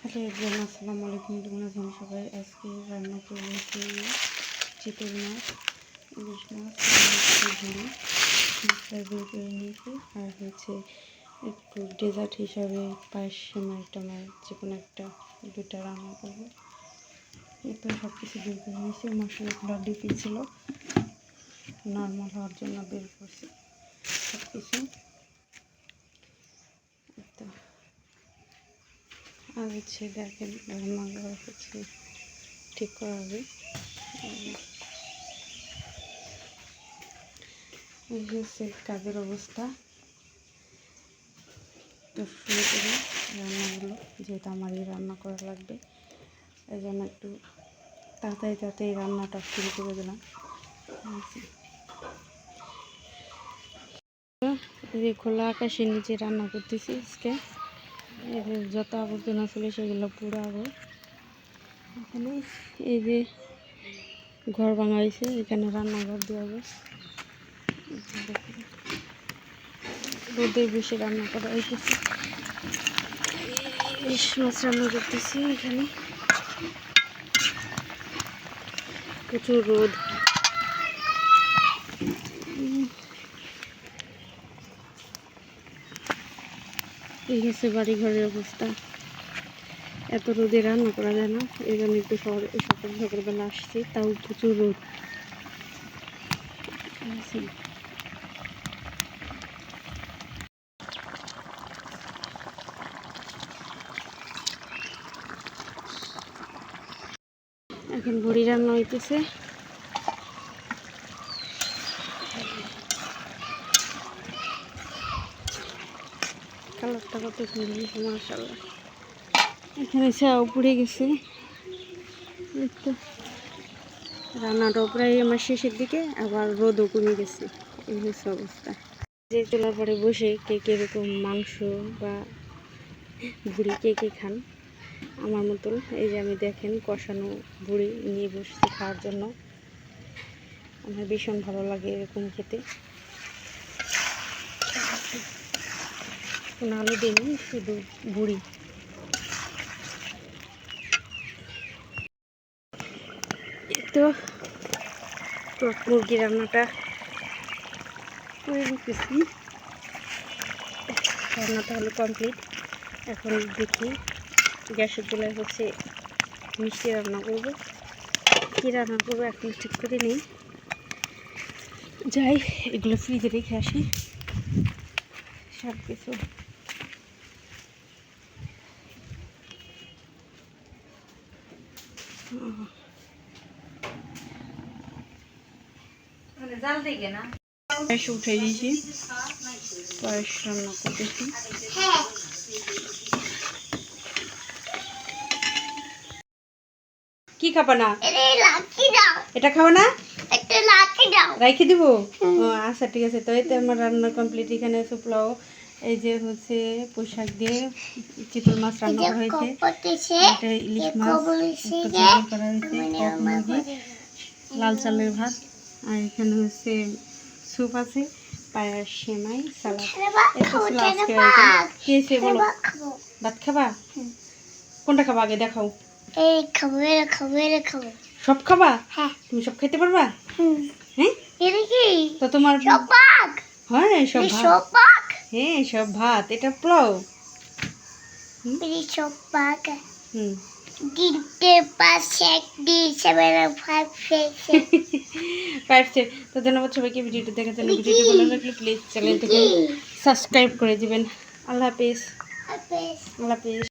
Hello everyone, আসসালামু আলাইকুম। কেমন আছেন সবাই? আজকে রান্না করেছি চিতল মাছ, ইলিশ মাছ, ঝুড়ি মশলা বের করে নিয়েছি। আর হচ্ছে একটু ডেজার্ট হিসাবে পায়েস, সেমাই টামাই যে কোনো একটা দুটা রান্না করবো। এরপর সব কিছু বের করে নিয়েছি। মশলাগুলো ডিপি ছিল, নর্মাল হওয়ার জন্য বের করছি সব কিছু। তো আর হচ্ছে দেখেন রান্নাঘর হচ্ছে ঠিক করা হবে। এই হচ্ছে কাজের অবস্থা। তো শুরু করি রান্নাগুলো, যেহেতু আমারই রান্না করা লাগবে, এই জন্য একটু তাড়াতাড়ি রান্নাটা শুরু করে দিলাম। এই যে খোলা আকাশের নিচে রান্না করতেছি আজকে। যত আবর্জনা ছিল সেগুলো পুরো আগে এখানে এই যে ঘর ভাঙা হয়েছে, এখানে রান্নাঘর দেওয়া হবে। রোদে বসে রান্না করা হইতেছে। ইলিশ মাছ রান্না করতেছি এখানে, প্রচুর রোদ। এই হচ্ছে বাড়ি ঘরের অবস্থা। এত রোদে রান্না করা যায় না, এই জন্য একটু সকালবেলা আসছি, তাও প্রচুর রোদ। এখন বড়ি রান্না হইতেছে। কালারটা কত সুন্দর হয়েছে মাশাআল্লাহ। এখানে চাও পুড়ে গেছে। রান্নাটাও প্রায় আমার শেষের দিকে, আবার রোদও কমে গেছে। এই হচ্ছে অবস্থা। যে চুলার পরে বসে কে এরকম মাংস বা বুড়ি কে খান আমার মতন, এই যে আমি দেখেন কষানো বুড়ি নিয়ে বসছি খাওয়ার জন্য। আমার ভীষণ ভালো লাগে এরকম খেতে। কোনো আলু দিইনি, শুধু বুড়ি। তো মুরগি রান্নাটা করে নিতেছি। রান্নাটা হলো কমপ্লিট। এখন দেখি গ্যাসের চুলায় হচ্ছে মিষ্টি রান্না করবো। কী রান্না করবো এখন ঠিক করে নিই। যাই এগুলো ফ্রিজে রেখে আসি সব কিছু। পায়েস উঠে দিয়েছি, পায়েস রান্না করতেছি। কি খাবা না? এটা খাবো না, রাইখে দিব। আচ্ছা ঠিক আছে। তো এতে আমার রান্না কমপ্লিট। এখানে আছে পোলাও, এই যে হচ্ছে পোশাক দিয়ে চিতল মাছ রান্না করা হয়েছে, এটা ইলিশ মাছ করা হয়েছে, লাল চালের ভাত, আর এখানে হচ্ছে স্যুপ আছে, পায়েস, সেমাই, সালাদ। এত ছিল আজকে আইটেম। কি হয়েছে বলো? ভাত খাবা? কোনটা খাবা আগে দেখাও। সব খাবা? তুমি সব খেতে পারবা? হ্যাঁ, তো তোমার হ্যাঁ সব ভাত। হ্যাঁ সব ভাত। এটা পোলাও। তো ধন্যবাদ সবাইকে ভিডিওটি দেখার জন্য। ভিডিওটি ভালো লাগলে প্লিজ চ্যানেলটিকে সাবস্ক্রাইব করে দিবেন। আল্লাহ হাফেজ।